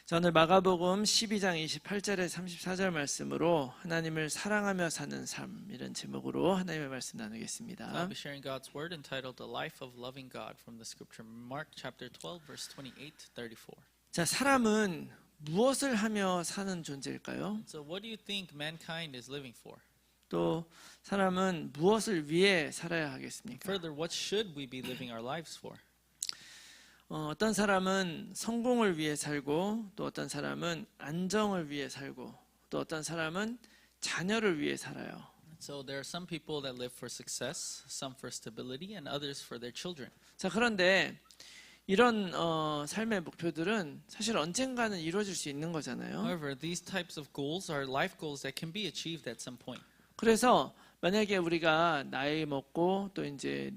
자, 오늘 마가복음 12장 28절에 34절 말씀으로 하나님을 사랑하며 사는 삶 이런 제목으로 하나님의 말씀 나누겠습니다. I'll be sharing God's word entitled The Life of Loving God from the scripture Mark chapter 12 verse 28 to 34. 자, 사람은 무엇을 하며 사는 존재일까요? So what do you think mankind is living for? 또 사람은 무엇을 위해 살아야 하겠습니까? Further, what should we be living our lives for? 어떤 사람은 성공을 위해 살고 또 어떤 사람은 안정을 위해 살고 또 어떤 사람은 자녀를 위해 살아요. So there are some people that live for success, some for stability, and others for their children. 자, 그런데 이런 삶의 목표들은 사실 언젠가는 이루어질 수 있는 거잖아요. However, these types of goals are life goals that can be achieved at some point. 그래서 만약에 우리가 나이 먹고 또 이제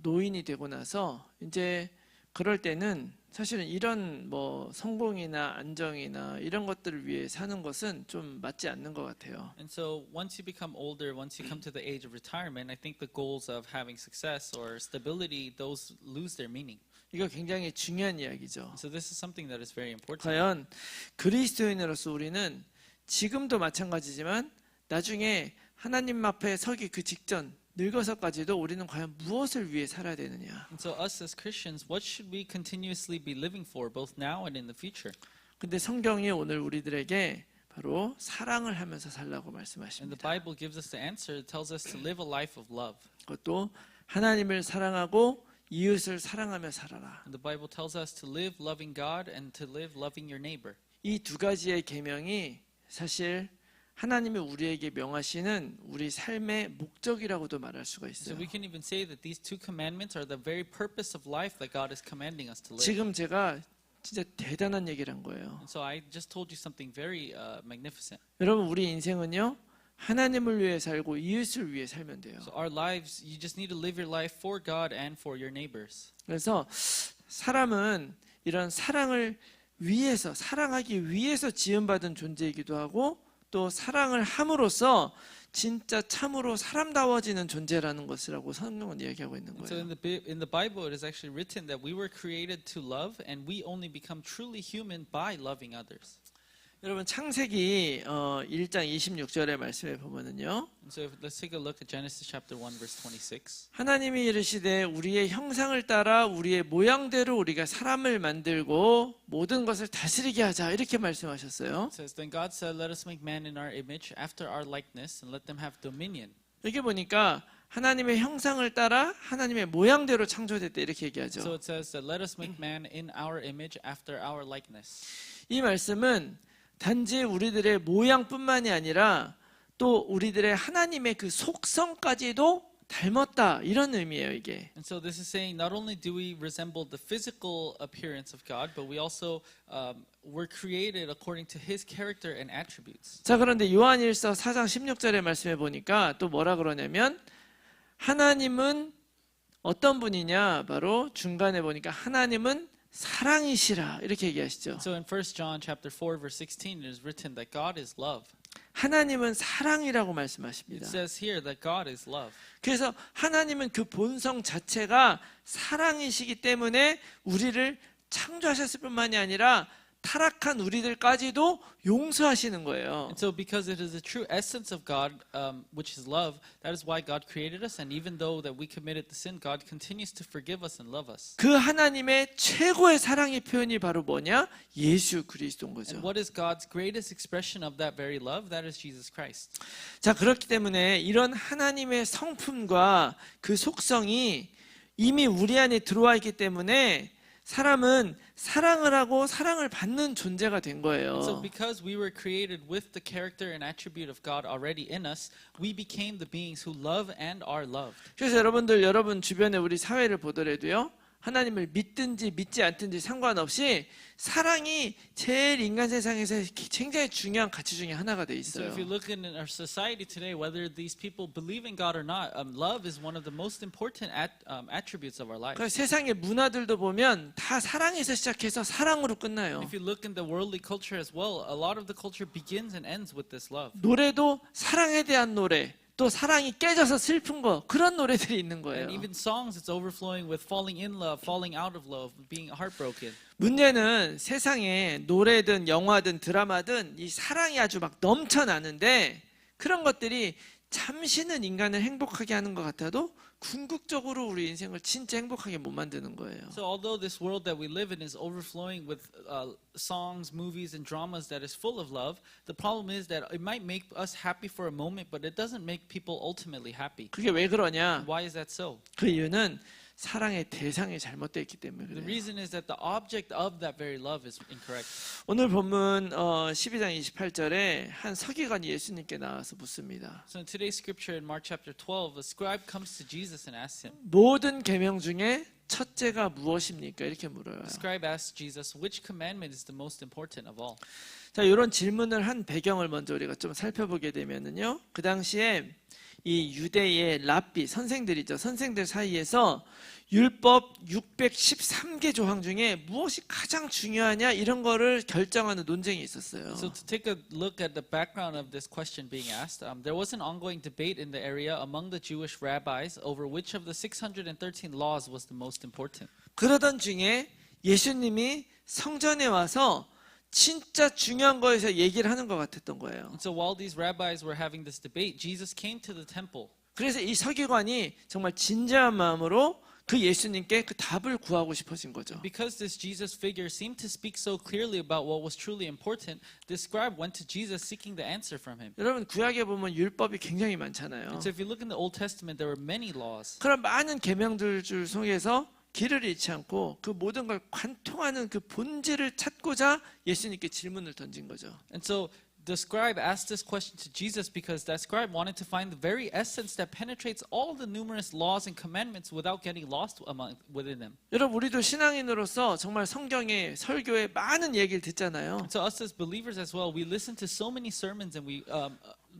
노인이 되고 나서 이제 그럴 때는 사실은 이런 뭐 성공이나 안정이나 이런 것들을 위해 사는 것은 좀 맞지 않는 것 같아요. And so once you become older, once you come to the age of retirement, I think the goals of having success or stability, those lose their meaning. 이거 굉장히 중요한 이야기죠. So this is something that is very important. 과연 그리스도인으로서 우리는 지금도 마찬가지지만 나중에 하나님 앞에 서기 그 직전 늙어서까지도 우리는 과연 무엇을 위해 살아야 되느냐? And so us as Christians, what should we continuously be living for, both now and in the future? 근데 성경이 오늘 우리들에게 바로 사랑을 하면서 살라고 And the 말씀하십니다. Bible gives us the answer. It tells us to live a life of love. 그것도 하나님을 사랑하고 이웃을 사랑하며 살아라. And the Bible tells us to live loving God and to live loving your neighbor. 이 두 가지의 계명이 사실 하나님이 우리에게 명하시는 우리 삶의 목적이라고도 말할 수가 So 있어요. we can even say that these two commandments are the very purpose of life that God is commanding us to live. 지금 제가 진짜 대단한 얘기를 한 거예요. And so I just told you something very magnificent. 여러분, 우리 인생은요, 하나님을 위해 살고 이웃을 위해 살면 돼요. So our lives, you just need to live your life for God and for your neighbors. 그래서 사람은 이런 사랑을 위해서, 사랑하기 위해서 지음받은 존재이기도 하고 또 사랑을 함으로써 진짜 참으로 사람다워지는 존재라는 것이라고 성경은 이야기하고 있는 And so 거예요. in the Bible, it is actually written that we were created to love, and we only become truly human by loving others. 여러분, 창세기 1장 26절의 말씀에 보면은요, And so let's take a look at Genesis chapter 1 verse 26. 하나님이 이르시되 우리의 형상을 따라 우리의 모양대로 우리가 사람을 만들고 모든 것을 다스리게 하자, 이렇게 말씀하셨어요. It says, Then God said, Let us make man in our image, after our likeness, and let them have dominion. 여기 보니까 하나님의 형상을 따라 하나님의 모양대로 창조됐다, 이렇게 So 얘기하죠. it says that let us make man in our image, after our likeness. 이 말씀은 단지 우리들의 모양뿐만이 아니라 또 우리들의 하나님의 그 속성까지도 닮았다, 이런 의미예요, 이게. And so this is saying not only do we resemble the physical appearance of God, but we also were created according to His character and attributes. 자, 그런데 요한일서 4장 16절의 말씀에 보니까 또 뭐라 그러냐면 하나님은 어떤 분이냐, 바로 중간에 보니까 하나님은 사랑이시라, 이렇게 얘기하시죠. So in 1 John chapter 4 verse 16 it is written that God is love. 하나님은 사랑이라고 It 말씀하십니다. says here that God is love. 그래서 하나님은 그 본성 자체가 사랑이시기 때문에 우리를 창조하셨을 뿐만이 아니라 타락한 우리들까지도 용서하시는 거예요. And so because it is the true essence of God, which is love, that is why God created us, and even though that we committed the sin, God continues to forgive us and love us. 그 하나님의 최고의 사랑의 표현이 바로 뭐냐? 예수 그리스도인 거죠. And what is God's greatest expression of that very love? That is Jesus Christ. 자, 그렇기 때문에 이런 하나님의 성품과 그 속성이 이미 우리 안에 들어와 있기 때문에 사람은 사랑을 하고 사랑을 받는 존재가 된 거예요. So because we were created with the character and attribute of God already in us, we became the beings who love and are loved. 그래서 여러분 주변에 우리 사회를 보더라도요, 하나님을 믿든지 믿지 않든지 상관없이 사랑이 제일 인간 세상에서 굉장히 중요한 가치 중에 하나가 돼 So 있어요. if you look in our society today, whether these people believe in God or not, love is one of the most important attributes of our life. 그러니까 세상의 문화들도 보면 다 사랑에서 시작해서 사랑으로 끝나요. If you look in the worldly culture as well, a lot of the culture begins and ends with this love. 노래도 사랑에 대한 노래, 또 사랑이 깨져서 슬픈 거 그런 노래들이 있는 And 거예요. even songs, it's overflowing with falling in love, falling out of love, being heartbroken. 문제는 세상에 노래든 영화든 드라마든 이 사랑이 아주 막 넘쳐나는데 그런 것들이 잠시는 인간을 행복하게 하는 것 같아도 궁극적으로 우리 인생을 진짜 행복하게 못 만드는 거예요. So although this world that we live in is overflowing with songs, movies, and dramas that is full of love, the problem is that it might make us happy for a moment, but it doesn't make people ultimately happy. 그게 왜 그러냐? Why is that so? 그 이유는 사랑의 대상이 잘못되어 있기 때문에 The 그래요. reason is that the object of that very love is incorrect. 오늘 본문 12장 28절에 한 서기관이 예수님께 나와서 묻습니다. So in today's scripture in Mark chapter 12, a scribe comes to Jesus and asks him. 모든 계명 중에 첫째가 무엇입니까? 이렇게 물어요. The scribe asks Jesus, which commandment is the most important of all? 자, 이런 질문을 한 배경을 먼저 우리가 좀 살펴보게 되면은요. 그 당시에 이 유대의 랍비 선생들이죠. 선생들 사이에서 율법 613개 조항 중에 무엇이 가장 중요하냐 이런 거를 결정하는 논쟁이 있었어요. So to take a look at the background of this question being asked, there was an ongoing debate in the area among the Jewish rabbis over which of the 613 laws was the most important. 그러던 중에 예수님이 성전에 와서 진짜 중요한 거에서 얘기를 하는 것 같았던 거예요. And so while these rabbis were having this debate, Jesus came to the temple. 그래서 이 서기관이 정말 진지한 마음으로 그 예수님께 그 답을 구하고 싶어진 거죠. Because this Jesus figure seemed to speak so clearly about what was truly important, this scribe went to Jesus seeking the answer from him. 여러분 구약에 보면 율법이 굉장히 많잖아요. And so if you look in the Old Testament, there were many laws. 그런 많은 계명들 속에서 길을 잃지 않고 그 모든 걸 관통하는 그 본질을 찾고자 예수님께 질문을 던진 거죠. And so the scribe asked this question to Jesus because that scribe wanted to find the very essence that penetrates all the numerous laws and commandments without getting lost within them. 여러분 우리도 신앙인으로서 정말 성경에 설교에 많은 얘기를 듣잖아요. And so us as believers as well, we listen to so many sermons and we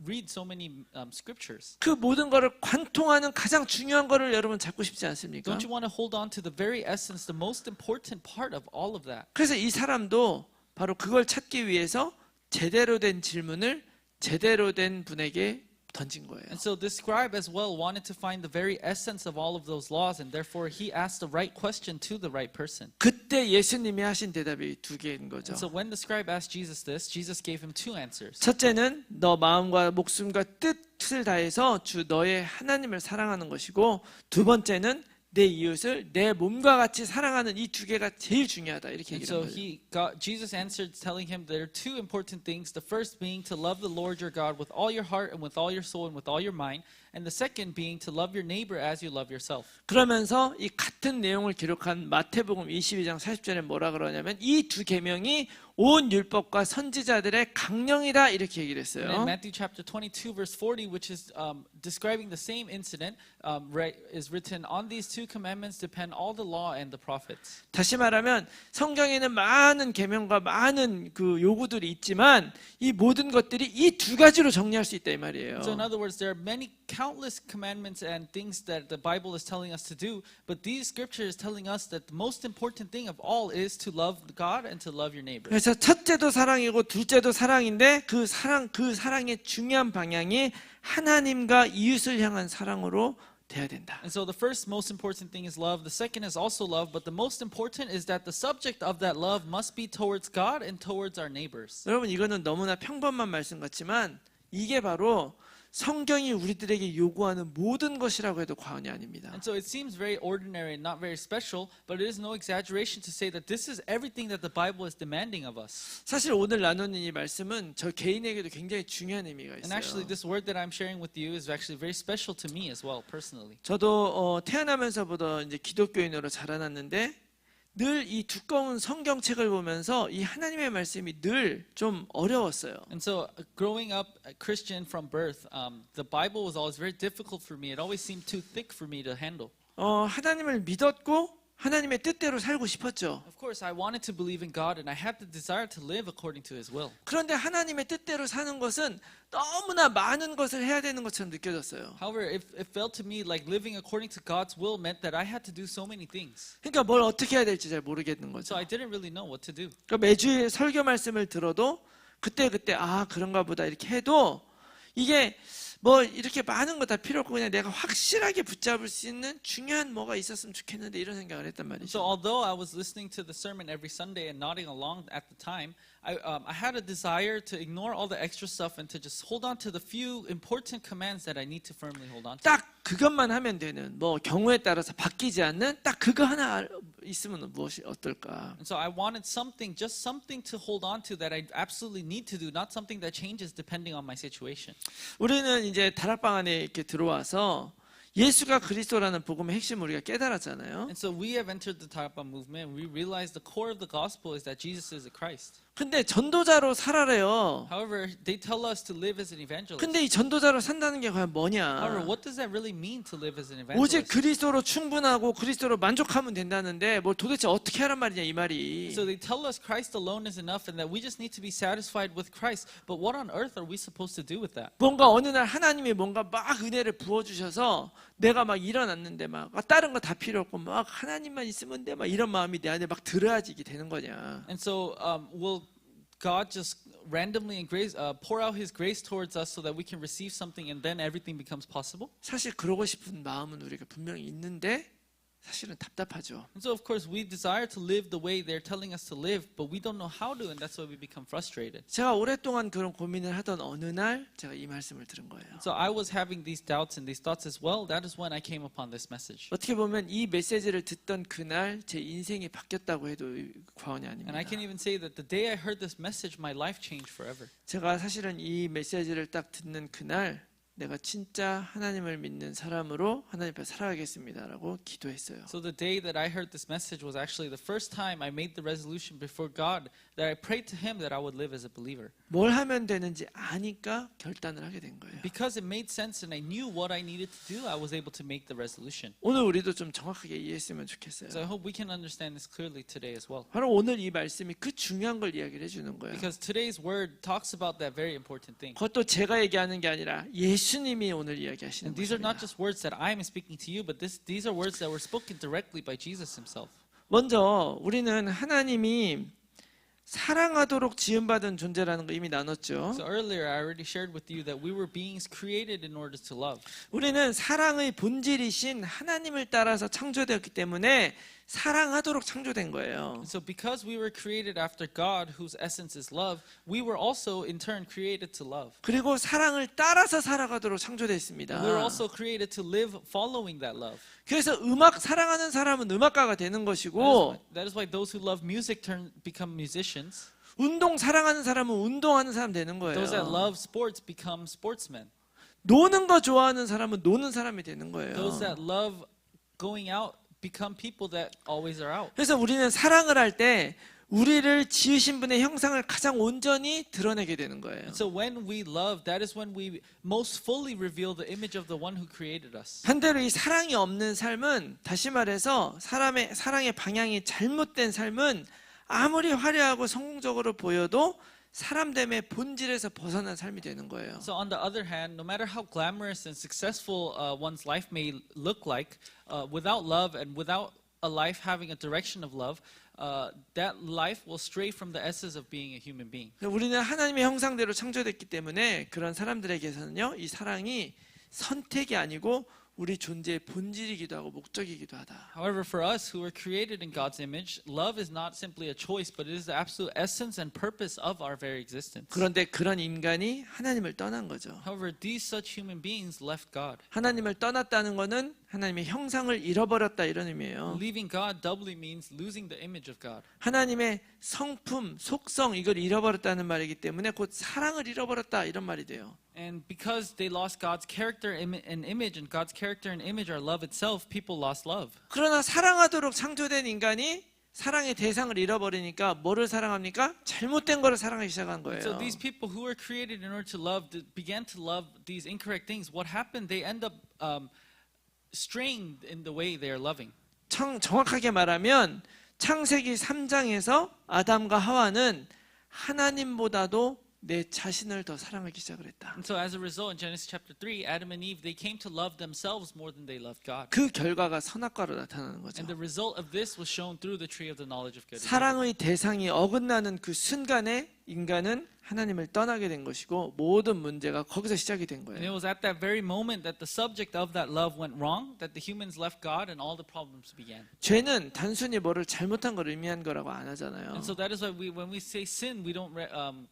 read so many scriptures. 그 모든 거를 관통하는 가장 중요한 거를 여러분 잡고 싶지 않습니까? Don't you want to hold on to the very essence, the most important part of all of that? 그래서 이 사람도 바로 그걸 찾기 위해서 제대로 된 질문을 제대로 된 분에게 던진 거예요. And so this scribe as well wanted to find the very essence of all of those laws, and therefore he asked the right question to the right person. 그때 예수님이 하신 대답이 두 개인 거죠. And so when the scribe asked Jesus this, Jesus gave him two answers. 첫째는 너 마음과 목숨과 뜻을 다해서 주 너의 하나님을 사랑하는 것이고 두 번째는 내 이웃을 내 몸과 같이 사랑하는 이 두 개가 제일 중요하다 이렇게 And 얘기한 so 거예요. Jesus answered, telling him there are two important things. The first being to love the Lord your God with all your heart and with all your soul and with all your mind. And the second being to love your neighbor as you love yourself. 그러면서 이 같은 내용을 기록한 마태복음 22장 40절에 뭐라 그러냐면 이 두 계명이 온 율법과 선지자들의 강령이다 이렇게 얘기를 And in 했어요. Matthew chapter 22 verse 40, which is describing the same incident, is written, on these two commandments depend all the law and the prophets. 다시 말하면 성경에는 많은 계명과 많은 그 요구들이 있지만 이 모든 것들이 이 두 가지로 정리할 수 있다 이 말이에요. So in other words, there are many countless commandments and things that the Bible is telling us to do, but these scriptures is telling us that the most important thing of all is to love God and to love your neighbor. 그래서 첫째도 사랑이고 둘째도 사랑인데 그 사랑의 중요한 방향이 하나님과 이웃을 향한 사랑으로 돼야 된다. And so the first most important thing is love. The second is also love, but the most important is that the subject of that love must be towards God and towards our neighbors. 여러분 이거는 너무나 평범한 말씀 같지만 이게 바로 성경이 우리들에게 요구하는 모든 것이라고 해도 과언이 아닙니다. And so it seems very ordinary and not very special, but it is no exaggeration to say that this is everything that the Bible is demanding of us. 사실 오늘 나누는 이 말씀은 저 개인에게도 굉장히 중요한 의미가 And actually 있어요. this word that I'm sharing with you is actually very special to me as well, personally. 저도 태어나면서부터 이제 기독교인으로 자라났는데 늘 이 두꺼운 성경책을 보면서 이 하나님의 말씀이 늘 좀 어려웠어요. And so growing up a Christian from birth, the Bible was always very difficult for me. It always seemed too thick for me to handle. 하나님을 믿었고 하나님의 뜻대로 살고 싶었죠. Of course, I wanted to believe in God and I had the desire to live according to His will. 그런데 하나님의 뜻대로 사는 것은 너무나 많은 것을 해야 되는 것처럼 느껴졌어요. However, it felt to me like living according to God's will meant that I had to do so many things. 그러니까 뭘 어떻게 해야 될지 잘 모르겠는 So 거죠. I didn't really know what to do. 그러니까 매주일 설교 말씀을 들어도 그때 그런가 보다 이렇게 해도 이게 뭐 이렇게 많은 거 다 필요 없고 그냥 내가 확실하게 붙잡을 수 있는 중요한 뭐가 있었으면 좋겠는데 이런 생각을 했단 So 말이죠. although I was listening to the sermon every Sunday and nodding along at the time, I had a desire to ignore all the extra stuff and to just hold on to the few important commands that I need to firmly hold on to. 딱 그것만 하면 되는 뭐 경우에 따라서 바뀌지 않는 딱 그거 하나 있으면 무엇이 어떨까? And so I wanted something, just something to hold on to that I absolutely need to do, not something that changes depending on my situation. 우리는 이제 다락방 안에 이렇게 들어와서 예수가 그리스도라는 복음의 핵심을 우리가 깨달았잖아요. And so we have entered the Tarapa movement. We realize the core of the gospel is that Jesus is the Christ. 근데 전도자로 살아래요. However, they tell us to live as an evangelist. 근데 이 전도자로 산다는 게 과연 뭐냐? However, what does that really mean to live as an 오직 evangelist? 그리스도로 충분하고 그리스도로 만족하면 된다는데 뭘 도대체 어떻게 하란 말이냐 이 말이. So they tell us Christ alone is enough and that we just need to be satisfied with Christ. But what on earth are we supposed to do with that? 뭔가 어느 날 하나님이 뭔가 막 은혜를 부어주셔서 내가 막 일어났는데 막 다른 거 다 필요 없고 막 하나님만 있으면 돼 막 이런 마음이 내 안에 막 들어야지 이게 되는 거냐. And so will God just randomly and grace, pour out His grace towards us so that we can receive something and then everything becomes possible? 사실 그러고 싶은 마음은 우리가 분명히 있는데 사실은 답답하죠. And so of course we desire to live the way they're telling us to live, but we don't know how to, and that's why we become frustrated. 제가 오랫동안 그런 고민을 하던 어느 날 제가 이 말씀을 들은 거예요. So I was having these doubts and these thoughts as well. That is when I came upon this message. 어떻게 보면 이 메시지를 듣던 그날 제 인생이 바뀌었다고 해도 과언이 And 아닙니다. I can even say that the day I heard this message, my life changed forever. 제가 사실은 이 메시지를 딱 듣는 그날 내가 진짜 하나님을 믿는 사람으로 하나님 앞에 살아가겠습니다라고 기도했어요. So the day that I heard this message was actually the first time I made the resolution before God that I prayed to Him that I would live as a believer. 뭘 하면 되는지 아니까 결단을 하게 된 거예요. Because it made sense and I knew what I needed to do, I was able to make the resolution. 오늘 우리도 좀 정확하게 이해했으면 좋겠어요. So I hope we can understand this clearly today as well. 바로 오늘 이 말씀이 그 중요한 걸 이야기를 해주는 거예요. Because today's word talks about that very important thing. 그것도 제가 얘기하는 게 아니라 예수님이 오늘 이야기하시는 And these are not 것입니다. just words that I'm speaking to you, but these are words that were spoken directly by Jesus Himself. 먼저 우리는 하나님이 사랑하도록 지음받은 존재라는 거 이미 나눴죠. So earlier I already shared with you that we were beings created in order to love. 우리는 사랑의 본질이신 하나님을 따라서 창조되었기 때문에 사랑하도록 창조된 거예요. So because we were created after God, whose essence is love, we were also in turn created to love. 그리고 사랑을 따라서 살아가도록 창조됐습니다. We were also created to live following that love. 그래서 음악 사랑하는 사람은 음악가가 되는 것이고 That is why those who love music become musicians. 운동 사랑하는 사람은 운동하는 사람 되는 거예요. Those that love sports become sportsmen. 노는 거 좋아하는 사람은 노는 사람이 되는 거예요. Those that love going out become people that always are out. 그래서 우리는 사랑을 할 때 우리를 지으신 분의 형상을 가장 온전히 드러내게 되는 거예요. So when we love, that is when we most fully reveal the image of the one who created us. 반대로 이 사랑이 없는 삶은 다시 말해서 사랑의 방향이 잘못된 삶은 아무리 화려하고 성공적으로 보여도 사람됨의 본질에서 벗어난 삶이 되는 거예요. So on the other hand, no matter how glamorous and successful one's life may look like, without love and without a life having a direction of love, that life will stray from the essence of being a human being. 우리는 하나님의 형상대로 창조됐기 때문에 그런 사람들에게서는요, 이 사랑이 선택이 아니고 우리 존재의 본질이기도 하고 목적이기도 하다. However, for us who were created in God's image, love is not simply a choice, but it is the absolute essence and purpose of our very existence. 그런데 그런 인간이 하나님을 떠난 거죠. However, these such human beings left God. 하나님을 떠났다는 것은 하나님의 형상을 잃어버렸다 이런 의미예요. Leaving God doubly means losing the image of God. 하나님의 성품, 속성 이걸 잃어버렸다는 말이기 때문에 곧 사랑을 잃어버렸다 이런 말이 돼요. And because they lost God's character and image, and God's character and image are love itself, people lost love. 그러나 사랑하도록 창조된 인간이 사랑의 대상을 잃어버리니까 뭐를 사랑합니까? 잘못된 거를 사랑하기 시작한 거예요. So these people who were created in order to love began to love these incorrect things. What happened? They end up straying in the way they are loving. 정확하게 말하면 창세기 3장에서 아담과 하와는 하나님보다도 내 자신을 더 사랑하기 시작을 했다. And so as a result, in Genesis chapter 3, Adam and Eve, they came to love themselves more than they loved God. 그 결과가 선악과로 나타나는 거죠. And the result of this was shown through the tree of the knowledge of good and evil. 사랑의 대상이 어긋나는 그 순간에 인간은 하나님을 떠나게 된 것이고 모든 문제가 거기서 시작이 된 And it 거예요. was at that very moment that the subject of that love went wrong, that the humans left God and all the problems began. 죄는 단순히 뭐를 잘못한 걸 의미한 거라고 안 하잖아요. And so that is why when we say sin, we don't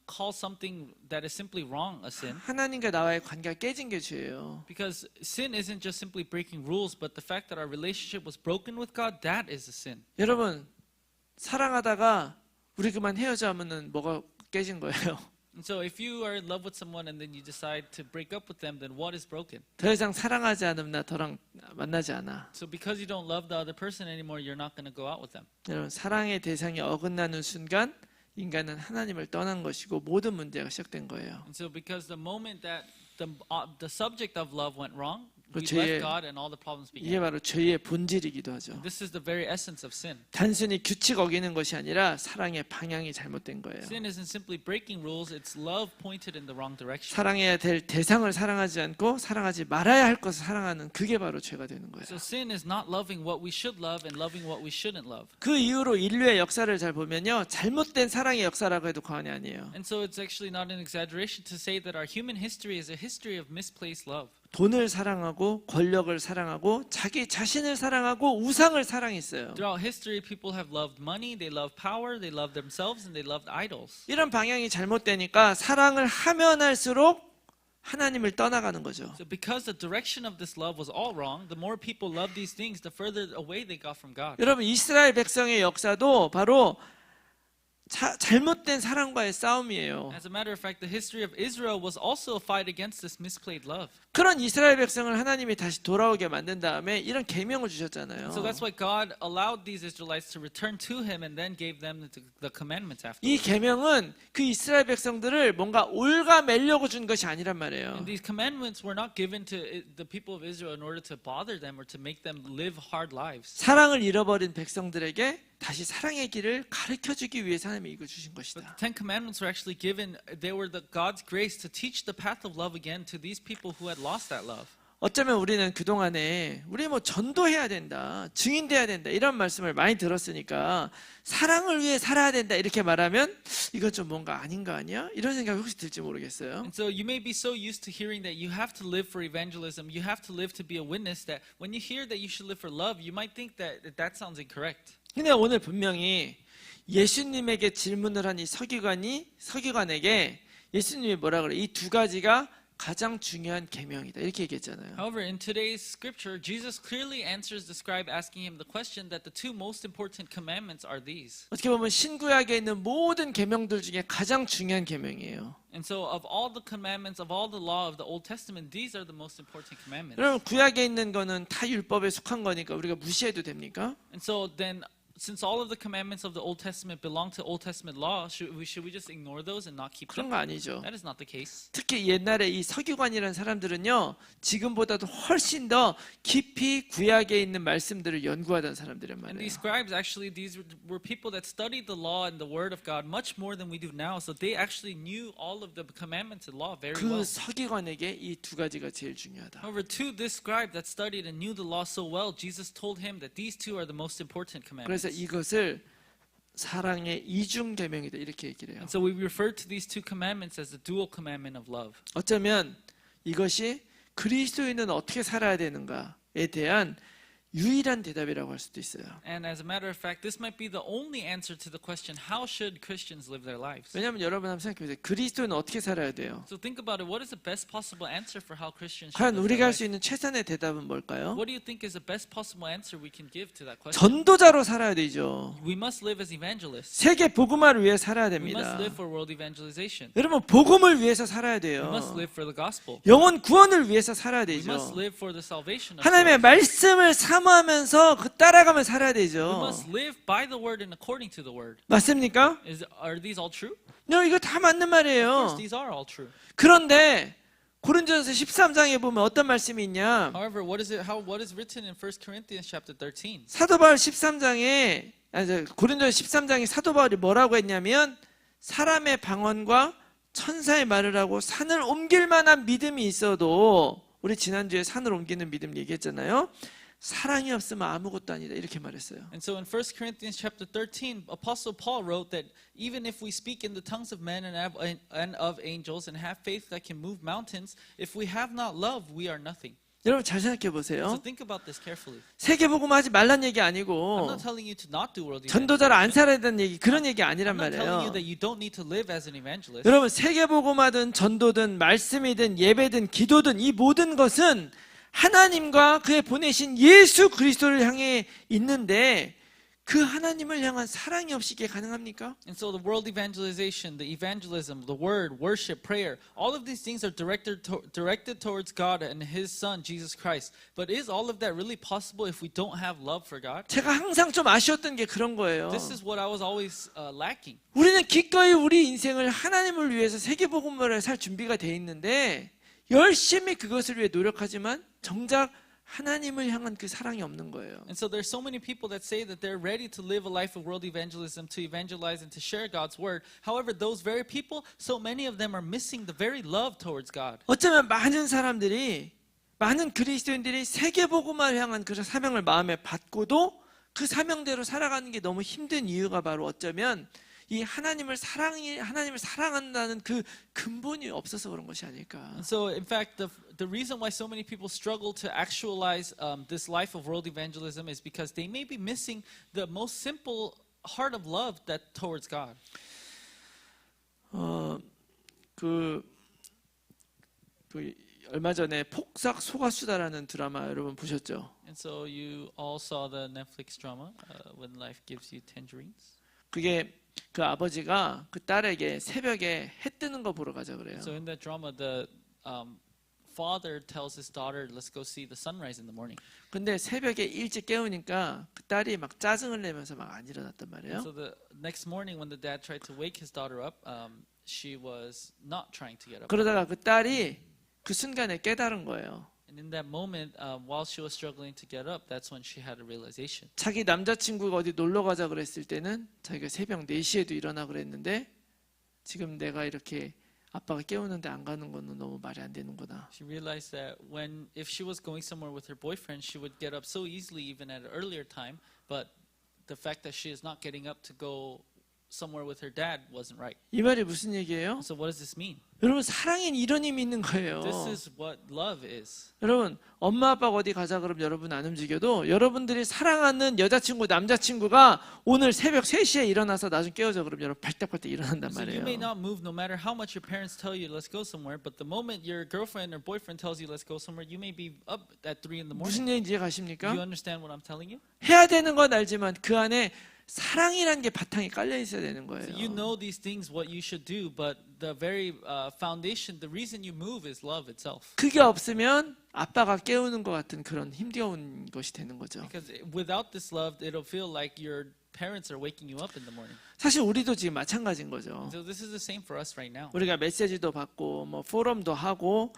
call something that is simply wrong a sin. 하나님과 나와의 관계가 깨진 게 죄예요. Because sin isn't just simply breaking rules, but the fact that our relationship was broken with God, that is a sin. 여러분 사랑하다가 우리 그만 헤어져 하면은 뭐가 깨진 거예요. And so if you are in love with someone and then you decide to break up with them, then what is broken? 더 이상 사랑하지 않으면 나 더랑 만나지 않아. So because you don't love the other person anymore, you're not going to go out with them. 여러분 사랑의 대상이 어긋나는 순간 인간은 하나님을 떠난 것이고 모든 문제가 시작된 거예요. And so because the moment that the subject of love went wrong, we 죄의- left God and all the problems 이게 began. 바로 죄의 본질이기도 하죠. This is the very essence of sin. 단순히 규칙 어기는 것이 아니라 사랑의 방향이 잘못된 거예요. Sin isn't simply breaking rules, it's love pointed in the wrong direction. 사랑해야 될 대상을 사랑하지 않고 사랑하지 말아야 할 것을 사랑하는 그게 바로 죄가 되는 거예요. So sin is not loving what we should love and loving what we shouldn't love. 그 이후로 인류의 역사를 잘 보면요, 잘못된 사랑의 역사라고 해도 과언이 아니에요. And so it's actually not an exaggeration to say that our human history is a history of misplaced love. 돈을 사랑하고 권력을 사랑하고 자기 자신을 사랑하고 우상을 사랑했어요. Throughout history, people have loved money, they love power, they love themselves, and they loved idols. 이런 방향이 잘못되니까 사랑을 하면 할수록 하나님을 떠나가는 거죠. So because the direction of this love was all wrong, the more people loved these things, the further away they got from God. 여러분 이스라엘 백성의 역사도 바로 잘못된 사랑과의 싸움이에요. As a matter of fact, the history of Israel was also a fight against this misplayed love. 그런 이스라엘 백성을 하나님이 다시 돌아오게 만든 다음에 이런 계명을 주셨잖아요. So that's why God allowed these Israelites to return to Him and then gave them the commandments after. 이 계명은 그 이스라엘 백성들을 뭔가 올가매려고 준 것이 아니란 말이에요. And these commandments were not given to the people of Israel in order to bother them or to make them live hard lives. 사랑을 잃어버린 백성들에게 다시 사랑의 길을 가르쳐주기 위해서 하나님이 이거 주신 But 것이다. the Ten Commandments were actually given, they were God's grace to teach the path of love again to these people who had lost that love. 어쩌면 우리는 그동안에 우리 뭐 전도해야 된다, 증인돼야 된다 이런 말씀을 많이 들었으니까 사랑을 위해 살아야 된다 이렇게 말하면 이거 좀 뭔가 아닌 거 아니야? 이런 생각이 혹시 들지 모르겠어요. And so you may be so used to hearing that you have to live for evangelism, you have to live to be a witness, that when you hear that you should live for love, you might think that that sounds incorrect. 근데 오늘 분명히 예수님에게 질문을 한 이 서기관에게 예수님이 뭐라 그래? 이 두 가지가 가장 중요한 계명이다 이렇게 얘기했잖아요. However, in today's scripture, Jesus clearly answers the scribe asking him the question that the two most important commandments are these. 어떻게 보면 신구약에 있는 모든 계명들 중에 가장 중요한 계명이에요. And so of all the commandments, of all the law of the Old Testament, these are the most important commandments. 여러분 구약에 있는 거는 다 율법에 속한 거니까 우리가 무시해도 됩니까? And so then, since all of the commandments of the Old Testament belong to Old Testament law, should we just ignore those and not keep 그런 them? 거 아니죠. That is not the case. 특히 옛날에 이 서기관이라는 사람들은요, 지금보다도 훨씬 더 깊이 구약에 있는 말씀들을 연구하던 사람들이란 And 말이에요. these scribes, actually, these were people that studied the law and the word of God much more than we do now. So they actually knew all of the commandments and law very 그 well. 서기관에게 이 두 가지가 제일 중요하다. However, to this scribe that studied and knew the law so well, Jesus told him that these two are the most important commandments. 그래서 이것을 사랑의 이중 계명이다 이렇게 얘기를 해요. And so we refer to these two commandments as the dual commandment of love. 어쩌면 이것이 그리스도인은 어떻게 살아야 되는가에 대한 유일한 대답이라고 할 수도 있어요. And as a matter of fact, this might be the only answer to the question, how should Christians live their lives? 왜냐하면 여러분 한번 생각해보세요. 그리스도인은 어떻게 살아야 돼요? So think about it. What is the best possible answer for how Christians should 과연 live 우리가 할 their 수 lives? 있는 최선의 대답은 뭘까요? What do you think is the best possible answer we can give to that question? 전도자로 살아야 되죠. We must live as evangelists. 세계 복음화를 위해 살아야 We must 됩니다. live for world evangelization. 여러분 복음을 위해서 살아야 We 돼요. must live for the gospel. 영혼 구원을 위해서 살아야 We must 되죠. live for the salvation of 하나님의 souls. 말씀을 사모하면서 그 따라가며 살아야 We 되죠. must live by the word and according to the word. 맞습니까? Are these all true? 이거 다 맞는 Of 말이에요. course, these are all true. 그런데 고린도전서 13장에 보면 어떤 말씀이 있냐? However, what is written in 1 Corinthians chapter 13? 사도 바울 13장에 고린도전 13장에 사도 바울이 뭐라고 했냐면 사람의 방언과 천사의 말을 하고 산을 옮길 만한 믿음이 있어도 우리 지난주에 산을 옮기는 믿음 얘기했잖아요. 사랑이 없으면 아무것도 아니다 이렇게 말했어요. And so in 1 Corinthians chapter 13, Apostle Paul wrote that even if we speak in the tongues of men and of angels and have faith that can move mountains, if we have not love, we are nothing. 여러분 잘 생각해 So 보세요. think about this carefully. 세계복음하지 말란 얘기 I'm 아니고 not telling you to not do world 전도자를 안 살아야 된다는 얘기 그런 얘기 아니란 I'm not telling you 말이에요. that you don't need to live as an evangelist. 여러분 세계복음하든 전도든 말씀이든 예배든 기도든 이 모든 것은 하나님과 그의 보내신 예수 그리스도를 향해 있는데 그 하나님을 향한 사랑이 없이 이게 가능합니까? And so the world evangelization, the evangelism, the word, worship, prayer, all of these things are directed towards God and His Son, Jesus Christ. But is all of that really possible if we don't have love for God? 제가 항상 좀 아쉬웠던 게 그런 거예요. This is what I was always lacking. 우리는 기꺼이 우리 인생을 하나님을 위해서 세계복음을 살 준비가 돼 있는데 열심히 그것을 위해 노력하지만 정작 하나님을 향한 그 사랑이 없는 거예요. And so there's so many people that say that they're ready to live a life of world evangelism, to evangelize and to share God's word. However, those very people, so many of them are missing the very love towards God. 어쩌면 많은 사람들이 많은 그리스도인들이 세계복음을 향한 그 사명을 마음에 받고도 그 사명대로 살아가는 게 너무 힘든 이유가 바로 어쩌면 이 하나님을 사랑한다는 그 근본이 없어서 그런 것이 아닐까. And so, in fact, the reason why so many people struggle to actualize this life of world evangelism is because they may be missing the most simple heart of love that towards God. 얼마 전에 폭삭 속았수다라는 드라마 여러분 보셨죠? And so you all saw the Netflix drama, When Life Gives You Tangerines. 그게 그 아버지가 그 딸에게 새벽에 해 뜨는 거 보러 가자 그래요. So in that drama, the father tells his daughter, "Let's go see the sunrise in the morning." 근데 새벽에 일찍 깨우니까 그 딸이 막 짜증을 내면서 막 안 일어났단 말이에요. So the next morning, when the dad tried to wake his daughter up, she was not trying to get up. 그러다가 그 딸이 그 순간에 깨달은 거예요. And in that moment, while she was struggling to get up, that's when she had a realization. 자기 남자친구가 어디 놀러 가자 그랬을 때는 자기가 새벽 4시에도 일어나 그랬는데 지금 내가 이렇게 아빠가 깨우는데 안 가는 거는 너무 말이 안 되는구나. She realized that if she was going somewhere with her boyfriend, she would get up so easily even at an earlier time, but the fact that she is not getting up to go somewhere with her dad wasn't right. 이 말이 무슨 얘기예요? So what does this mean? 여러분 사랑엔 이런 힘이 있는 거예요. This is what love is. 여러분 엄마 아빠가 어디 가자 그러면 여러분 안 움직여도 여러분들이 사랑하는 여자친구 남자친구가 오늘 새벽 3시에 일어나서 나 좀 깨워줘 그러면 여러분 발딱발딱 일어난단 So you may 말이에요. not move no matter how much your parents tell you let's go somewhere, but the moment your girlfriend or boyfriend tells you let's go somewhere, you may be up at 3 in the morning. 무슨 얘기인지 Do 이해가십니까? you understand what I'm telling you? 해야 되는 건 알지만 그 안에 사랑이라는 게 바탕에 깔려 있어야 되는 거예요. So you know these things, what you should do, but the very foundation, the reason you move is love itself. 그게 없으면 아빠가 깨우는 것 같은 그런 힘겨운 것이 되는 거죠. Because without this love, it'll feel like your parents are waking you up in the morning. 사실 우리도 지금 마찬가지인 거죠. So this is the same for us right now. 우리가 메시지도 받고 뭐 포럼도 하고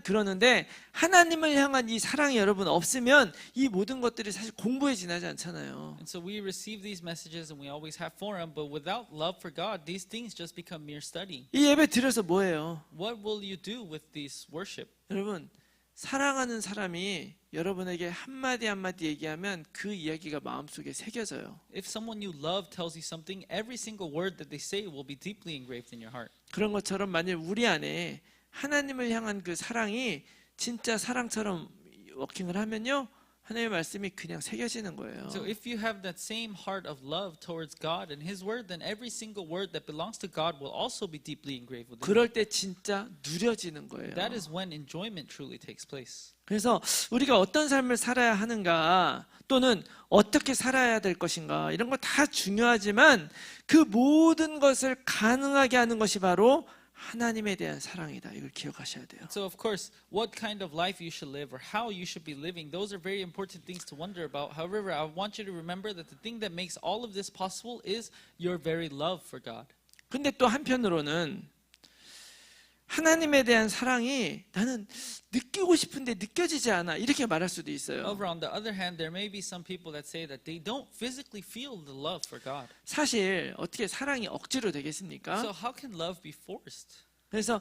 그러는데 하나님을 향한 이 사랑이 여러분 없으면 이 모든 것들이 사실 공부에 지나지 않잖아요. And so we receive these messages and we always have forum, but without love for God, these things just become mere study. 이 예배 드려서 뭐예요? What will you do with this worship? 여러분 사랑하는 사람이 여러분에게 한마디 한마디 얘기하면 그 이야기가 마음속에 새겨져요. If someone you love tells you something, every single word that they say will be deeply engraved in your heart. 그런 것처럼 만일 우리 안에 하나님을 향한 그 사랑이 진짜 사랑처럼 워킹을 하면요. 하나님의 말씀이 그냥 새겨지는 거예요. So if you have that same heart of love towards God and His Word, then every single word that belongs to God will also be deeply engraved within you. 그럴 때 진짜 누려지는 거예요. That is when enjoyment truly takes place. 그래서 우리가 어떤 삶을 살아야 하는가 또는 어떻게 살아야 될 것인가 이런 거 다 중요하지만 그 모든 것을 가능하게 하는 것이 바로 하나님에 대한 사랑이다. 이걸 기억하셔야 돼요. So of course, what kind of life you should live or how you should be living, those are very important things to wonder about. However, I want you to remember that the thing that makes all of this possible is your very love for God. 근데 또 한편으로는 하나님에 대한 사랑이 나는 느끼고 싶은데 느껴지지 않아. 이렇게 말할 수도 있어요. However, on the other hand, there may be some people that say that they don't physically feel the love for God. 사실 어떻게 사랑이 억지로 되겠습니까? So how can love be forced? 그래서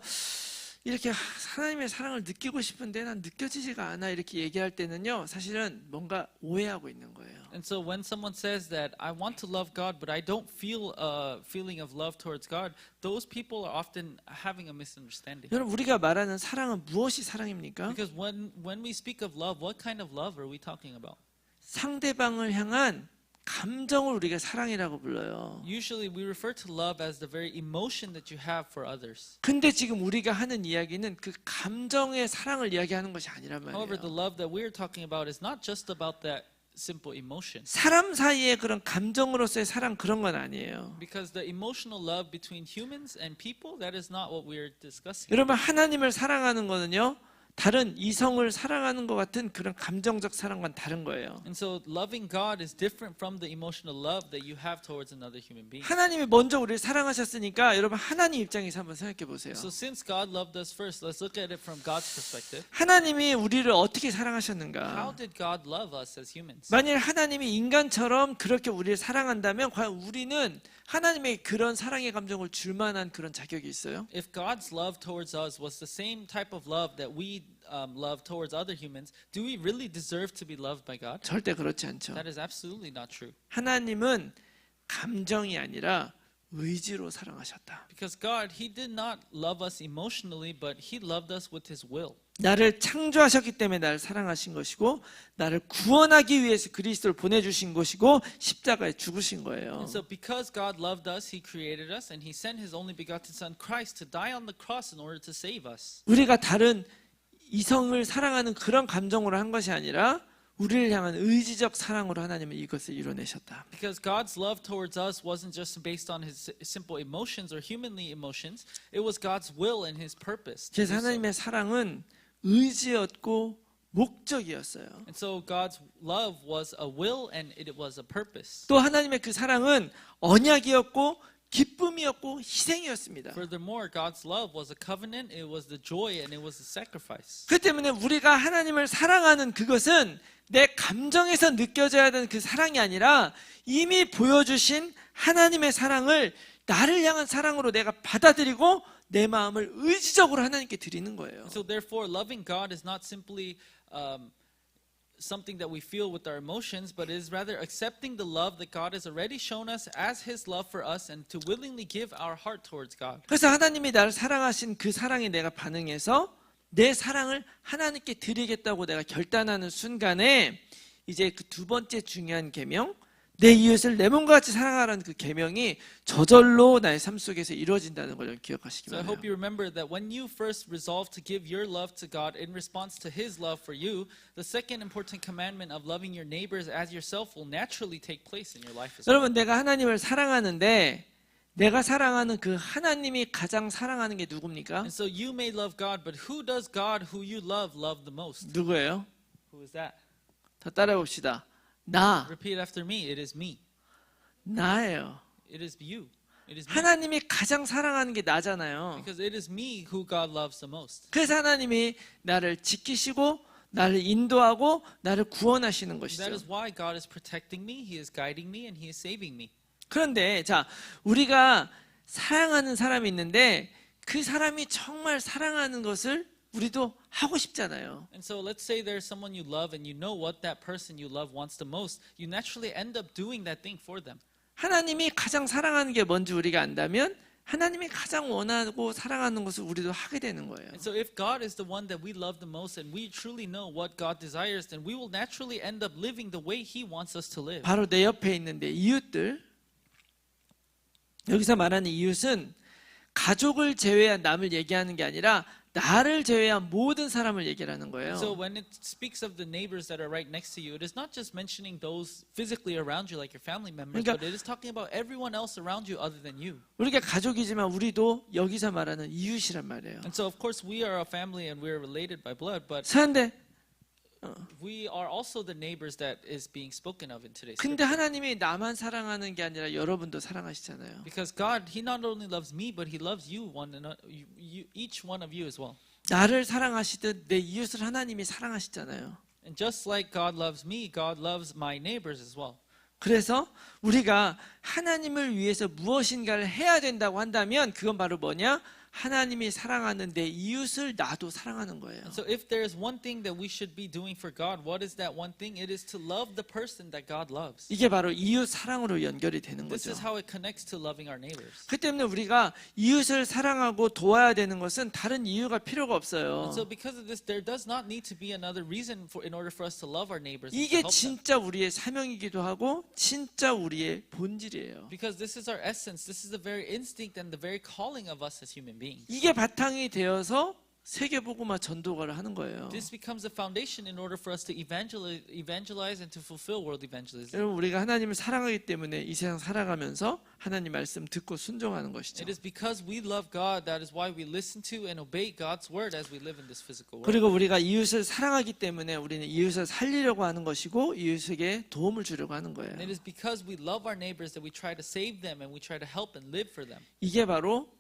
이렇게 하나님의 사랑을 느끼고 싶은데 난 느껴지지가 않아 이렇게 얘기할 때는요, 사실은 뭔가 오해하고 있는 거예요. And so when someone says that I want to love God, but I don't feel a feeling of love towards God, those people are often having a misunderstanding. 여러분, 우리가 말하는 사랑은 무엇이 사랑입니까? Because when we speak of love, what kind of love are we talking about? 상대방을 향한 감정을 우리가 사랑이라고 불러요. Usually we refer to love as the very emotion that you have for others. 근데 지금 우리가 하는 이야기는 그 감정의 사랑을 이야기하는 것이 아니란 However, the 말이에요. love that we're talking about is not just about that simple emotion. 사람 사이의 그런 감정으로서의 사랑, 그런 건 아니에요. Because the emotional love between humans and people, that is not what we're discussing. 여러분, 하나님을 사랑하는 거는요, 다른 이성을 사랑하는 것 같은 그런 감정적 사랑과는 다른 거예요. And so loving God is different from the emotional love that you have towards another human being. 하나님이 먼저 우리를 사랑하셨으니까 여러분, 하나님 입장에서 한번 생각해 보세요. So since God loved us first, let's look at it from God's perspective. 하나님이 우리를 어떻게 How 사랑하셨는가? did God love us as humans? 만일 하나님이 인간처럼 그렇게 우리를 사랑한다면 과연 우리는 하나님의 그런 사랑의 감정을 줄 만한 그런 자격이 있어요? If God's love towards us was the same type of love that we love towards other humans, do we really deserve to be loved by God? 절대 그렇지 않죠. That is absolutely not true. 하나님은 감정이 아니라 의지로 사랑하셨다. Because God, He did not love us emotionally, but He loved us with His will. 나를 창조하셨기 때문에 나를 사랑하신 것이고, 나를 구원하기 위해서 그리스도를 보내주신 것이고, 십자가에 죽으신 거예요. And so because God loved us, He created us, and He sent His only begotten Son, Christ, to die on the cross in order to save us. 우리가 다른 이성을 사랑하는 그런 감정으로 한 것이 아니라 우리를 향한 의지적 사랑으로 하나님은 이것을 이뤄내셨다. Because God's love towards us wasn't just based on His simple emotions or humanly emotions. It was God's will and His purpose. to 그래서 do so. 하나님의 사랑은 의지였고 목적이었어요. And so God's love was a will and it was a purpose. 또 하나님의 그 사랑은 언약이었고 기쁨이었고 희생이었습니다. Furthermore, God's love was a covenant, it was the joy, and it was the sacrifice. 그 때문에 우리가 하나님을 사랑하는 그것은 내 감정에서 느껴져야 되는 그 사랑이 아니라 이미 보여주신 하나님의 사랑을 나를 향한 사랑으로 내가 받아들이고 내 마음을 의지적으로 하나님께 드리는 거예요. So therefore, loving God is not simply something that we feel with our emotions, but is rather accepting the love that God has already shown us as His love for us and to willingly give our heart towards God. 그래서 하나님이 나를 사랑하신 그 사랑에 내가 반응해서 내 사랑을 하나님께 드리겠다고 내가 결단하는 순간에 이제 그 두 번째 중요한 계명, 내 이웃을 내 몸과 같이 사랑하라는 그 계명이 저절로 나의 삶 속에서 이루어진다는 걸 기억하시기 So I 바랍니다. hope you remember that when you first resolve to give your love to God in response to His love for you, the second important commandment of loving your neighbors as yourself will naturally take place in your life as well. 여러분, 내가 하나님을 사랑하는데 내가 사랑하는 그 하나님이 가장 사랑하는 게 누굽니까? And so you may love God, but who does God who you love the most? 누구예요? Who is that? 다 따라해 봅시다. 나, Repeat after me. It is me. 나예요. It is you. It is me. 하나님이 가장 사랑하는 게 나잖아요. Because it is me who God loves the most. 그래서 하나님이 나를 지키시고 나를 인도하고 나를 구원하시는 That 것이죠. is why God is protecting me, He is guiding me, and He is saving me. 그런데 자, 우리가 사랑하는 사람이 있는데 그 사람이 정말 사랑하는 것을 우리도 하고 싶잖아요. And so let's say there's someone you love and you know what that person you love wants the most. You naturally end up doing that thing for them. 하나님이 가장 사랑하는 게 뭔지 우리가 안다면 하나님이 가장 원하고 사랑하는 것을 우리도 하게 되는 거예요. And so if God is the one that we love the most and we truly know what God desires, then we will naturally end up living the way He wants us to live. 바로 내 옆에 있는데 이웃들, 여기서 말하는 이웃은 가족을 제외한 남을 얘기하는 게 아니라 나를 제외한 모든 사람을 얘기하는 거예요. So when it speaks of the neighbors that are right next to you, it is not just mentioning those physically around you like your family members, 그러니까- but it is talking about everyone else around you other than you. 우리가 가족이지만 우리도 여기서 말하는 이웃이란 말이에요. And so of course we are a family and we are related by blood, but 그런데 we are also the neighbors that is being spoken of in today's 근데 scripture. 하나님이 나만 사랑하는 게 아니라 여러분도 사랑하시잖아요. Because God, He not only loves me, but He loves you, each one of you as well. 나를 사랑하시듯 내 이웃을 하나님이 사랑하시잖아요. And just like God loves me, God loves my neighbors as well. 그래서 우리가 하나님을 위해서 무엇인가를 해야 된다고 한다면 그건 바로 뭐냐? 하나님이 사랑하는 내 이웃을 나도 사랑하는 거예요. And so if there is one thing that we should be doing for God, what is that one thing? It is to love the person that God loves. 이게 바로 이웃 사랑으로 연결이 되는 This 거죠. is how it connects to loving our neighbors. 그 때문에 우리가 이웃을 사랑하고 도와야 되는 것은 다른 이유가 필요가 없어요. And so because of this, there does not need to be another reason in order for us to love our neighbors and to 이게 help them. 진짜 우리의 사명이기도 하고 진짜 우리의 본질이에요. Because this is our essence, this is the very instinct and the very calling of us as human beings. 이게 바탕이 되어서 세계복음화 전도가를 하는 거예요. This becomes a foundation in order for us to evangelize and to fulfill world evangelism. 여러분 우리가 하나님을 사랑하기 때문에 이 세상 살아가면서 하나님 말씀 듣고 순종하는 것이죠. It is because we love God that is why we listen to and obey God's word as we live in this physical world. 그리고 우리가 이웃을 사랑하기 때문에 우리는 이웃을 살리려고 하는 것이고 이웃에게 도움을 주려고 하는 거예요. And it is because we love our neighbors that we try to save them and we try to help and live for them. 이게 바로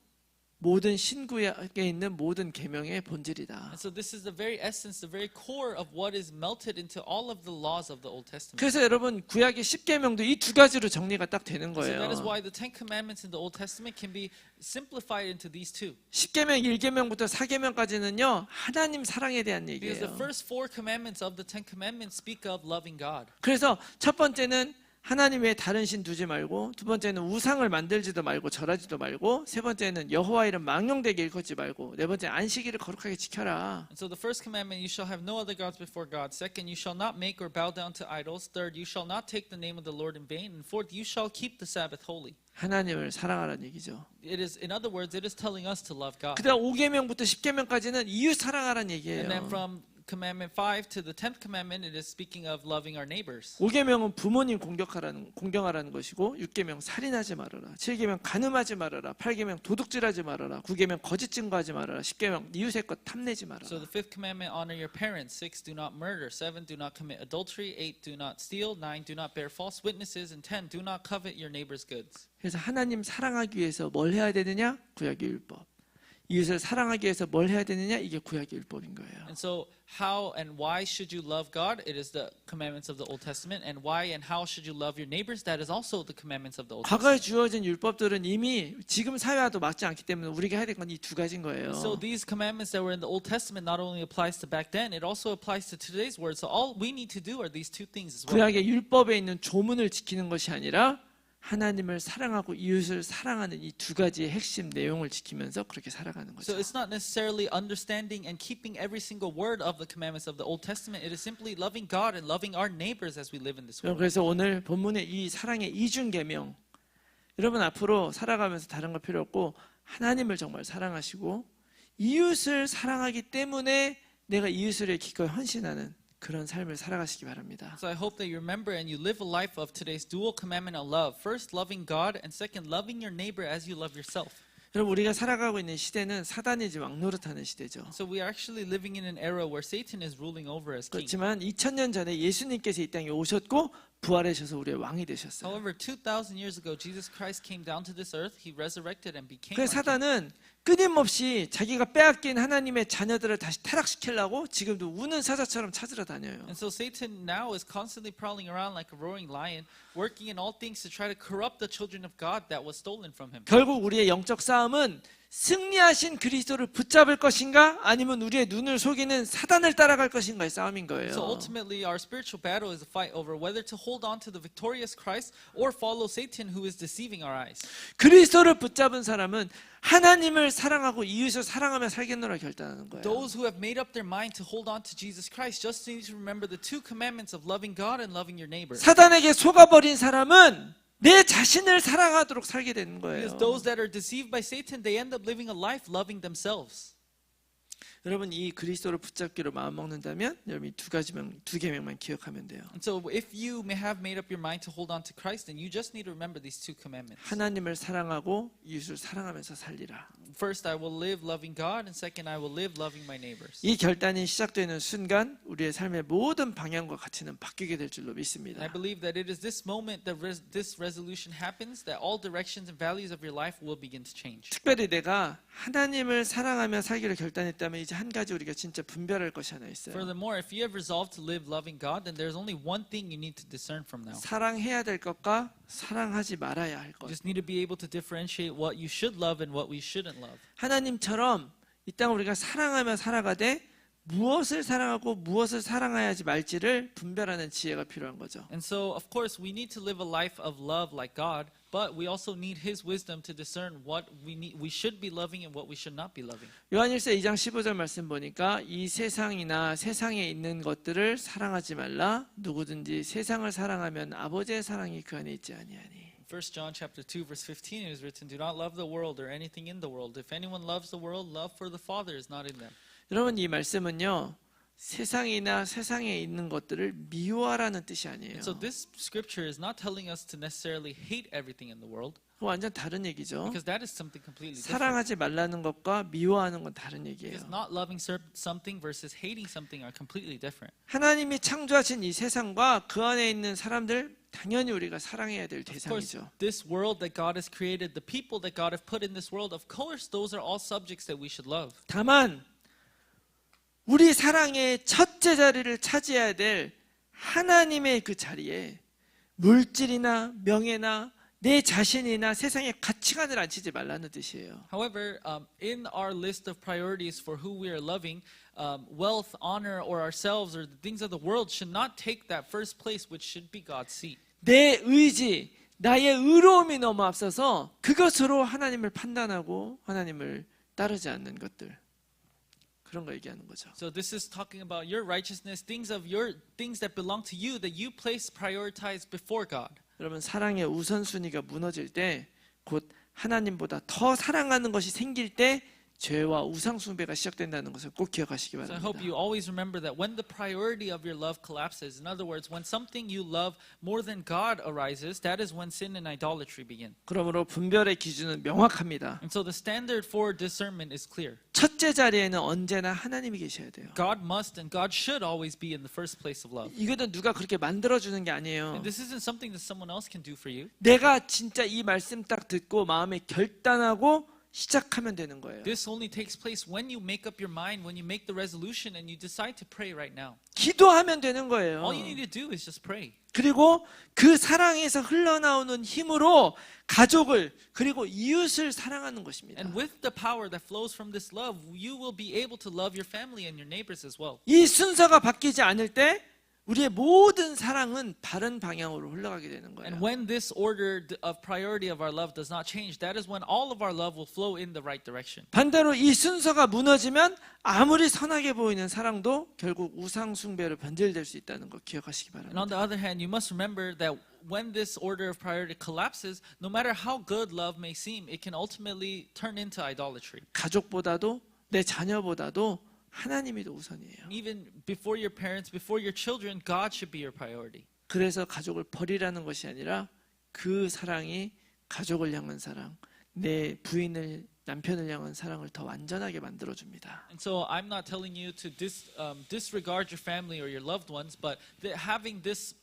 모든 신구에 있는 모든 계명의 본질이다. And so this is the very essence, the very core of what is melted into all of the laws of the Old Testament. 그래서 여러분 구약의 10계명도 이 두 가지로 정리가 딱 되는 So that is 거예요. why the Ten Commandments in the Old Testament can be simplified into these two. 10계명 1계명부터 4계명까지는요. 하나님 사랑에 대한 Because the 얘기예요. first four commandments of the Ten Commandments speak of loving God. 그래서 첫 번째는 하나님 외에 다른 신 두지 말고, 두 번째는 우상을 만들지도 말고 절하지도 말고, 세 번째는 여호와 이름 망령되게 일컫지 말고, 네 번째 안식일을 거룩하게 지켜라. And so the first commandment, you shall have no other gods before God. Second, you shall not make or bow down to idols. Third, you shall not take the name of the Lord in vain. And fourth, you shall keep the Sabbath holy. 하나님을 사랑하라는 얘기죠. It is, in other words, it is telling us to love God. 그다음 5계명부터 10계명까지는 이웃 사랑하라는 And then 얘기예요. from commandment 5 to the 10th commandment, it is speaking of loving our neighbors. 5계명은 부모님 공경하라는 것이고, 6계명 살인하지 말아라, 7계명 간음하지 말아라, 8계명 도둑질하지 말아라, 9계명 거짓 증거하지 말아라, 10계명 이웃의 것 탐내지 말아라. So the fifth commandment, honor your parents. 6, do not murder. 7, do not commit adultery. 8, do not steal. 9, do not bear false witnesses. And 10, do not covet your neighbor's goods. 그래서 하나님 사랑하기 위해서 뭘 해야 되느냐? 구약의 율법. 이웃을 사랑하기 위해서 뭘 해야 되느냐? 이게 구약의 율법인 거예요. And so how and why should you love God? It is the commandments of the Old Testament. And why and how should you love your neighbors? That is also the commandments of the Old 과거에 Testament. 주어진 율법들은 이미 지금 사회와도 맞지 않기 때문에 우리가 해야 될 건 이 두 가지인 거예요. So these commandments that were in the Old Testament not only applies to back then, it also applies to today's word. So all we need to do are these two things as well. 구약의 율법에 있는 조문을 지키는 것이 아니라 하나님을 사랑하고 이웃을 사랑하는 이 두 가지의 핵심 내용을 지키면서 그렇게 살아가는 So 거죠. it's not necessarily understanding and keeping every single word of the commandments of the Old Testament. It is simply loving God and loving our neighbors as we live in this world. 그래서 오늘 본문의 이 사랑의 이중계명, 여러분 앞으로 살아가면서 다른 거 필요 없고 하나님을 정말 사랑하시고 이웃을 사랑하기 때문에 내가 이웃을 위해 기꺼이 헌신하는 그런 삶을 살아가시기 바랍니다. So I hope that you remember and you live a life of today's dual commandment of love. First, loving God, and second, loving your neighbor as you love yourself. 여러분 우리가 살아가고 있는 시대는 사단이 지금 왕노릇하는 시대죠. So we are actually living in an era where Satan is ruling over as king. 그렇지만 2000년 전에 예수님께서 이 땅에 오셨고 부활하셔서 우리의 왕이 되셨어요. However, 2,000 years ago, Jesus Christ came down to this earth. He resurrected and became 그래서 our king. 사단은 끊임없이 자기가 빼앗긴 하나님의 자녀들을 다시 타락시키려고 지금도 우는 사자처럼 찾으러 다녀요. And so Satan now is constantly prowling around like a roaring lion, working in all things to try to corrupt the children of God that was stolen from him. 결국 우리의 영적 싸움은 승리하신 그리스도를 붙잡을 것인가 아니면 우리의 눈을 속이는 사단을 따라갈 것인가의 싸움인 거예요. So ultimately, our spiritual battle is a fight over whether to hold on to the victorious Christ or follow Satan, who is deceiving our eyes. 그리스도를 붙잡은 사람은 하나님을 사랑하고 이웃을 사랑하며 살겠노라 결단하는 거예요. Those who have made up their mind to hold on to Jesus Christ just need to remember the two commandments of loving God and loving your neighbor. 사단에게 속아버린 사람은 내 자신을 사랑하도록 살게 되는 거예요. Because those that are deceived by Satan, they end up living a life loving themselves. 여러분 이 그리스도를 붙잡기로 마음 먹는다면 여러분 이 두 계명만 기억하면 돼요. And so if you may have made up your mind to hold on to Christ, then you just need to remember these two commandments. 하나님을 사랑하고 이웃을 사랑하면서 살리라. First, I will live loving God, and second, I will live loving my neighbors. 이 결단이 시작되는 순간 우리의 삶의 모든 방향과 가치는 바뀌게 될 줄로 And 믿습니다. I believe that it is this moment that this resolution happens, that all directions and values of your life will begin to change. 특별히 내가 하나님을 사랑하며 살기를 결단했다면 이 진짜 한 가지 우리가 진짜 분별할 것이 하나 있어요. Furthermore, if you have resolved to live loving God, then there's only one thing you need to discern from now. 사랑해야 될 것과 사랑하지 말아야 할 You 것. just need to be able to differentiate what you should love and what we shouldn't love. 하나님처럼 이 땅 우리가 사랑하며 살아가되 무엇을 사랑하고 무엇을 사랑해야지 말지를 분별하는 지혜가 필요한 거죠. And so, of course, we need to live a life of love like God, but we also need His wisdom to discern what we should be loving and what we should not be loving. 요한일서 2장 15절 말씀 보니까 이 세상이나 세상에 있는 것들을 사랑하지 말라. 누구든지 세상을 사랑하면 아버지의 사랑이 그 안에 있지 아니하니. 1 John chapter 2 verse 15 it is written, "Do not love the world or anything in the world. If anyone loves the world, love for the Father is not in them." 여러분 이 말씀은요. 세상이나 세상에 있는 것들을 미워하라는 뜻이 아니에요. So this scripture is not telling us to necessarily hate everything in the world, 그거 완전 다른 얘기죠. because that is something completely different. 사랑하지 말라는 것과 미워하는 건 다른 얘기예요. Because not loving something versus hating something are completely different. 하나님이 창조하신 이 세상과 그 안에 있는 사람들 당연히 우리가 사랑해야 될 Of course, 대상이죠. this world that God has created, the people that God has put in this world, of course, those are all subjects that we should love. 다만 우리 사랑의 첫째 자리를 차지해야 될 하나님의 그 자리에 물질이나 명예나 내 자신이나 세상의 가치관을 앉히지 말라는 뜻이에요. However, in our list of priorities for who we are loving, wealth, honor, or ourselves, or the things of the world should not take that first place, which should be God's seat. 내 의지, 나의 의로움이 너무 앞서서 그것으로 하나님을 판단하고 하나님을 따르지 않는 것들. 그런 거 얘기하는 거죠. So this is talking about your righteousness, things that belong to you that you prioritize before God. 여러분 사랑의 우선순위가 무너질 때 곧 하나님보다 더 사랑하는 것이 생길 때 죄와 우상숭배가 시작된다는 것을 꼭 기억하시기 So I 바랍니다. hope you always remember that when the priority of your love collapses, in other words, when something you love more than God arises, that is when sin and idolatry begin. 그러므로 분별의 기준은 명확합니다. And so the standard for discernment is clear. 첫째 자리에는 언제나 하나님이 계셔야 돼요. God must and God should always be in the first place of love. 이것도 누가 그렇게 만들어주는 게 아니에요. And this isn't something that someone else can do for you. 내가 진짜 이 말씀 딱 듣고 마음에 결단하고 시작하면 되는 거예요. This only takes place when you make up your mind, when you make the resolution and you decide to pray right now. 기도하면 되는 거예요. All you need to do is just pray. 그리고 그 사랑에서 흘러나오는 힘으로 가족을 그리고 이웃을 사랑하는 것입니다. And with the power that flows from this love, you will be able to love your family and your neighbors as well. 이 순서가 바뀌지 않을 때 우리의 모든 사랑은 바른 방향으로 흘러가게 되는 거예요. And when this order of priority of our love does not change, that is when all of our love will flow in the right direction. 반대로 이 순서가 무너지면 아무리 선하게 보이는 사랑도 결국 우상 숭배로 변질될 수 있다는 거 기억하시기 And on 바랍니다. the other hand, you must remember that when this order of priority collapses, no matter how good love may seem, it can ultimately turn into idolatry. 가족보다도 내 자녀보다도 하나님이 더 우선이에요. Even before your parents, before your children, God should be your priority. 그래서 가족을 버리라는 것이 아니라 그 사랑이 가족을 향한 사랑, 내 부인을 남편을 향한 사랑을 더 완전하게 만들어 줍니다. And so I'm not telling you to disregard your family or your loved ones, but having this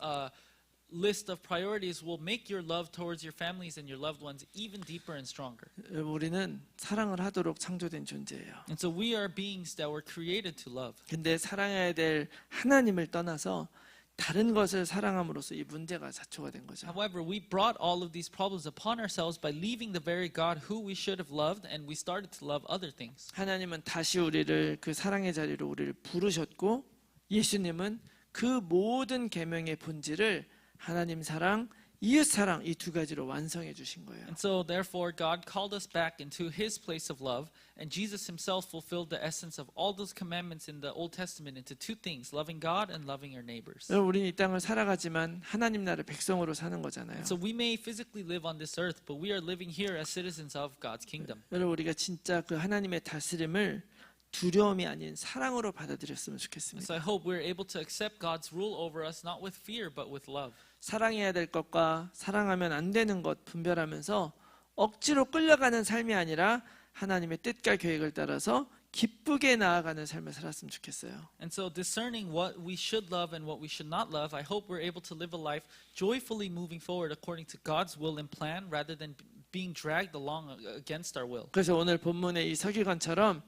list of priorities will make your love towards your families and your loved ones even deeper and stronger. 우리는 사랑을 하도록 창조된 존재예요. And so we are beings that were created to love. 근데 사랑해야 될 하나님을 떠나서 다른 것을 사랑함으로써 이 문제가 자초가 된 거죠. However, we brought all of these problems upon ourselves by leaving the very God who we should have loved, and we started to love other things. 하나님은 다시 우리를 그 사랑의 자리로 우리를 부르셨고 예수님은 그 모든 계명의 본질을 하나님 사랑, 이웃 사랑 이 두 가지로 완성해 주신 거예요. And so, therefore, God called us back into His place of love, and Jesus Himself fulfilled the essence of all those commandments in the Old Testament into two things: loving God and loving our neighbors. 여러분, 우리는 이 땅을 살아가지만 하나님 나라의 백성으로 사는 거잖아요. And so, we may physically live on this earth, but we are living here as citizens of God's kingdom. 여러분, 우리가 진짜 그 하나님의 다스림을 두려움이 아닌 사랑으로 받아들였으면 And 좋겠습니다. so, I hope we're able to accept God's rule over us, not with fear, but with love. 사랑해야 될 것과 사랑하면 안 되는 것 분별하면서 억지로 끌려가는 삶이 아니라 하나님의 뜻과 계획을 따라서 기쁘게 나아가는 삶을 살았으면 좋겠어요. And so discerning what we should love and what we should not love, I hope we're able to live a life joyfully moving forward according to God's will and plan rather than being dragged along against our will. 그래서 오늘 본문의 이 서기관처럼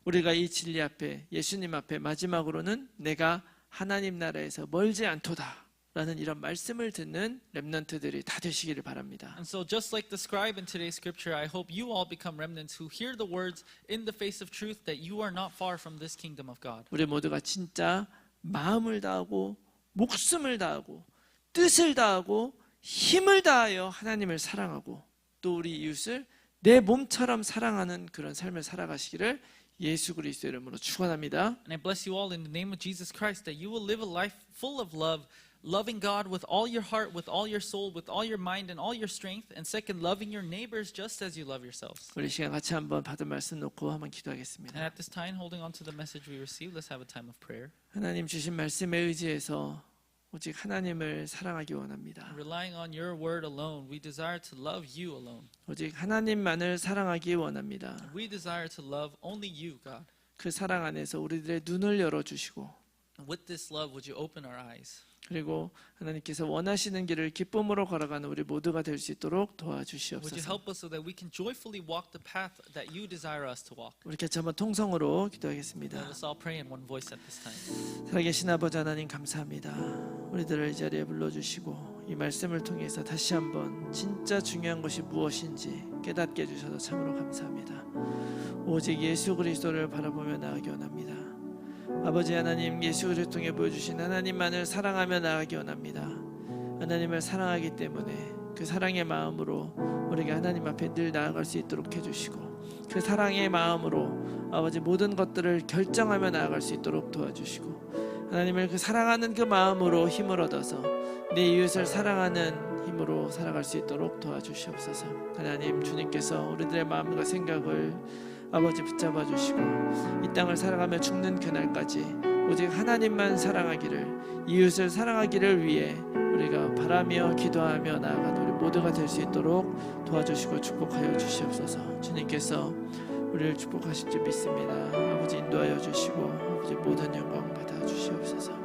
우리가 이 진리 앞에 예수님 앞에 마지막으로는 내가 하나님 나라에서 멀지 않도다 라는 이런 말씀을 듣는 렘넌트들이 다 되시기를 바랍니다. And so just like the scribe in today's scripture, I hope you all become remnants who hear the words in the face of truth that you are not far from this kingdom of God. 우리 모두가 진짜 마음을 다하고 목숨을 다하고 뜻을 다하고 힘을 다하여 하나님을 사랑하고 또 우리 이웃을 내 몸처럼 사랑하는 그런 삶을 살아가시기를 예수 그리스도의 이름으로 축원합니다. And I bless you all in the name of Jesus Christ that you will live a life full of love, loving God with all your heart, with all your soul, with all your mind and all your strength, and second, loving your neighbors just as you love yourselves. 우리 시간 같이 한번 받은 말씀 놓고 한번 And 기도하겠습니다. at this time, holding on to the message we received, let's have a time of prayer. 하나님 주신 말씀에 의지해서 오직 하나님을 사랑하기 원합니다. Relying on your word alone, we desire to love you alone. 오직 하나님만을 사랑하기 원합니다. We desire to love only you, God. 그 사랑 안에서 우리들의 눈을 열어주시고 And with this love, would you open our eyes? 그리고 하나님께서 원하시는 길을 기쁨으로 걸어가는 우리 모두가 될 수 있도록 Would you 도와주시옵소서. help us so that we can joyfully walk the path that you desire us to walk? 우리 같이 한번 통성으로 Let 기도하겠습니다. us all pray in one voice at this time. 살아계신 아버지 하나님 감사합니다. 우리들을 이 자리에 불러주시고 이 말씀을 통해서 다시 한번 진짜 중요한 것이 무엇인지 깨닫게 해주셔서 참으로 감사합니다. 오직 예수 그리스도를 바라보며 나아가기 원합니다. 아버지 하나님 예수 그리스도 통해 보여주신 하나님만을 사랑하며 나아가기 원합니다. 하나님을 사랑하기 때문에 그 사랑의 마음으로 우리가 하나님 앞에 늘 나아갈 수 있도록 해주시고 그 사랑의 마음으로 아버지 모든 것들을 결정하며 나아갈 수 있도록 도와주시고 하나님을 그 사랑하는 그 마음으로 힘을 얻어서 내 이웃을 사랑하는 힘으로 살아갈 수 있도록 도와주시옵소서. 하나님 주님께서 우리들의 마음과 생각을 아버지 붙잡아 주시고 이 땅을 살아가며 죽는 그날까지 오직 하나님만 사랑하기를 이웃을 사랑하기를 위해 우리가 바라며 기도하며 나아가는 우리 모두가 될 수 있도록 도와주시고 축복하여 주시옵소서. 주님께서 우리를 축복하실 줄 믿습니다. 아버지 인도하여 주시고 아버지 모든 영광 받아 주시옵소서.